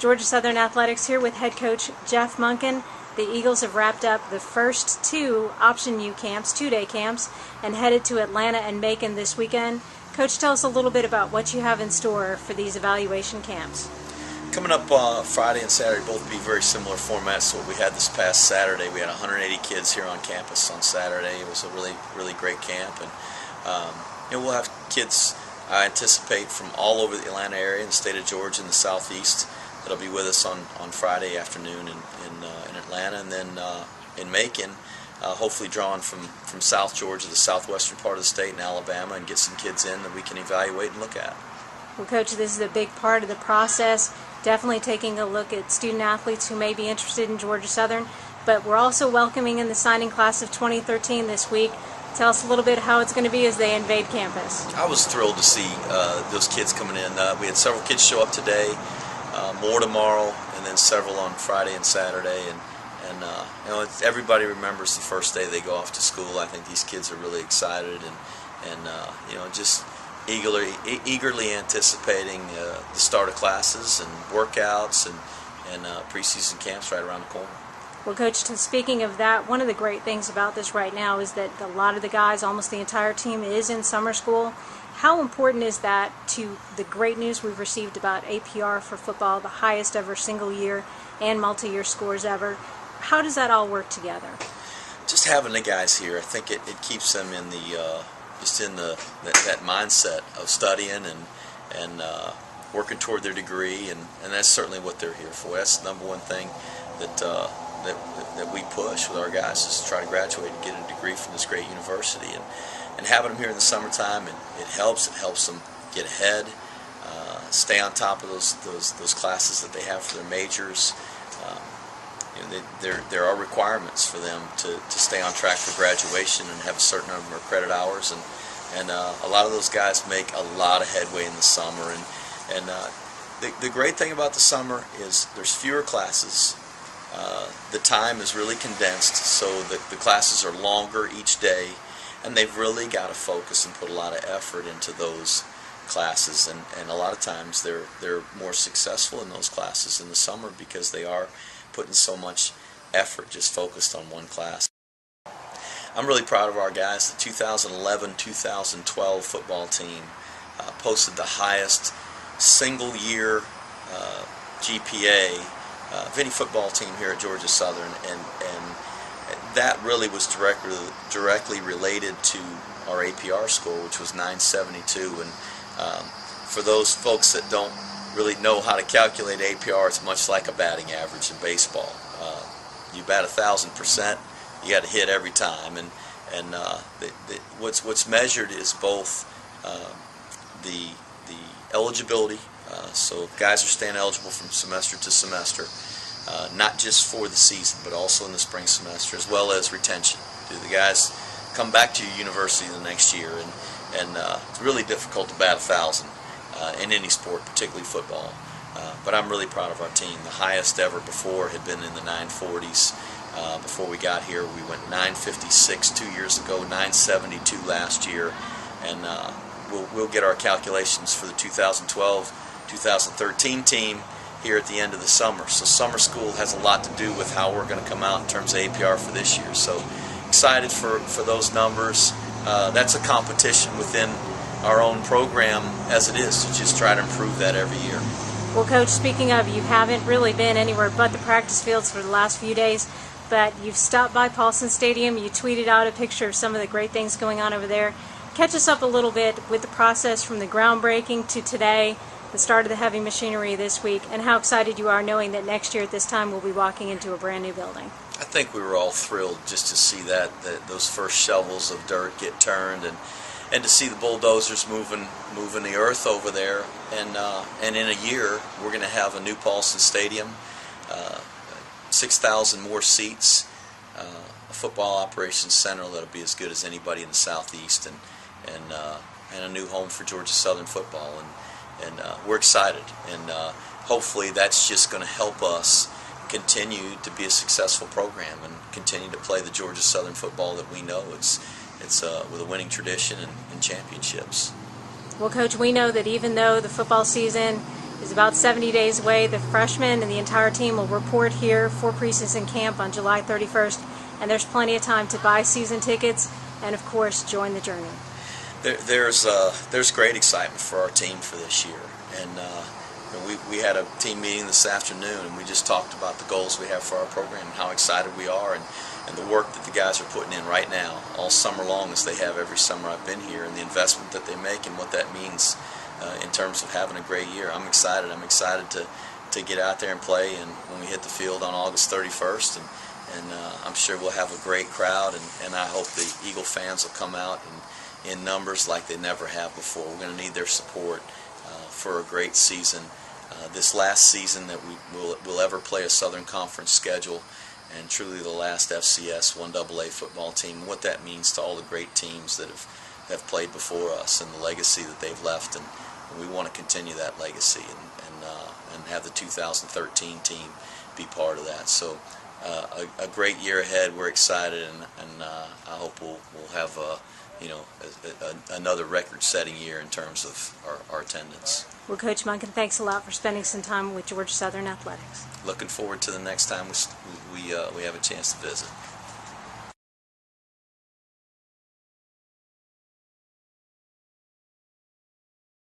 Georgia Southern Athletics here with head coach Jeff Monken. The Eagles have wrapped up the first two Option U camps, two-day camps, and headed to Atlanta and Macon this weekend. Coach, tell us a little bit about what you have in store for these evaluation camps. Coming up Friday and Saturday, both be very similar formats to what we had this past Saturday. We had 180 kids here on campus on Saturday. It was a really great camp, and we'll have kids, I anticipate, from all over the Atlanta area and the state of Georgia and the southeast that'll be with us on Friday afternoon in Atlanta, and then in Macon, hopefully drawing from South Georgia, the southwestern part of the state, and Alabama, and get some kids in that we can evaluate and look at. Well, Coach, this is a big part of the process. Definitely taking a look at student athletes who may be interested in Georgia Southern, but we're also welcoming in the signing class of 2013 this week. Tell us a little bit how it's going to be as they invade campus. I was thrilled to see those kids coming in. We had several kids show up today, more tomorrow, and then several on Friday and Saturday. And everybody remembers the first day they go off to school. I think these kids are really excited and just eagerly anticipating the start of classes and workouts and preseason camps right around the corner. Well, Coach, speaking of that, one of the great things about this right now is that a lot of the guys, almost the entire team, is in summer school. How important is that to the great news we've received about APR for football, the highest ever single year and multi-year scores ever? How does that all work together? Just having the guys here, I think it keeps them in that mindset of studying and working toward their degree, and that's certainly what they're here for. That's the number one thing that we push with our guys, is to try to graduate and get a degree from this great university, and having them here in the summertime, it helps them get ahead, stay on top of those classes that they have for their majors. There are requirements for them to stay on track for graduation and have a certain number of credit hours, and a lot of those guys make a lot of headway in the summer, and the great thing about the summer is there's fewer classes. The time is really condensed, so the classes are longer each day, and they've really got to focus and put a lot of effort into those classes, and a lot of times they're more successful in those classes in the summer because they are putting so much effort just focused on one class. I'm really proud of our guys. The 2011-2012 football team posted the highest single year GPA of any football team here at Georgia Southern, and that really was directly related to our APR score, which was 972. And for those folks that don't really know how to calculate APR, it's much like a batting average in baseball. You bat 1,000%, you got to hit every time, and what's measured is both the eligibility. So guys are staying eligible from semester to semester, not just for the season, but also in the spring semester, as well as retention. Do the guys come back to your university the next year? And it's really difficult to bat 1,000 in any sport, particularly football. But I'm really proud of our team. The highest ever before had been in the 940s. Before we got here, we went 956 2 years ago, 972 last year, and we'll get our calculations for the 2012-2013 team here at the end of the summer. So summer school has a lot to do with how we're going to come out in terms of APR for this year. So excited for those numbers. That's a competition within our own program as it is, to just try to improve that every year. Well, Coach, speaking of, you haven't really been anywhere but the practice fields for the last few days, but you've stopped by Paulson Stadium. You tweeted out a picture of some of the great things going on over there. Catch us up a little bit with the process from the groundbreaking to today, the start of the heavy machinery this week, and how excited you are knowing that next year at this time we'll be walking into a brand new building. I think we were all thrilled just to see those first shovels of dirt get turned, and to see the bulldozers moving the earth over there. And in a year, we're going to have a new Paulson Stadium, 6,000 more seats, a football operations center that'll be as good as anybody in the southeast, and a new home for Georgia Southern football. And we're excited, and hopefully that's just going to help us continue to be a successful program and continue to play the Georgia Southern football that we know. It's with a winning tradition and championships. Well, Coach, we know that even though the football season is about 70 days away. The freshmen and the entire team will report here for preseason camp on July 31st, and there's plenty of time to buy season tickets and, of course, join the journey. There's great excitement for our team for this year, and we had a team meeting this afternoon, and we just talked about the goals we have for our program and how excited we are, and the work that the guys are putting in right now all summer long, as they have every summer I've been here, and the investment that they make and what that means in terms of having a great year. I'm excited. I'm excited to get out there and play, and when we hit the field on August 31st, and I'm sure we'll have a great crowd, and I hope the Eagle fans will come out in numbers like they never have before. We're going to need their support for a great season. This last season that we'll ever play a Southern Conference schedule, and truly the last FCS 1AA football team, what that means to all the great teams that have played before us and the legacy that they've left, and we want to continue that legacy and have the 2013 team be part of that. So a great year ahead. We're excited, and I hope we'll have another record-setting year in terms of our attendance. Well, Coach Monken, thanks a lot for spending some time with Georgia Southern Athletics. Looking forward to the next time we have a chance to visit.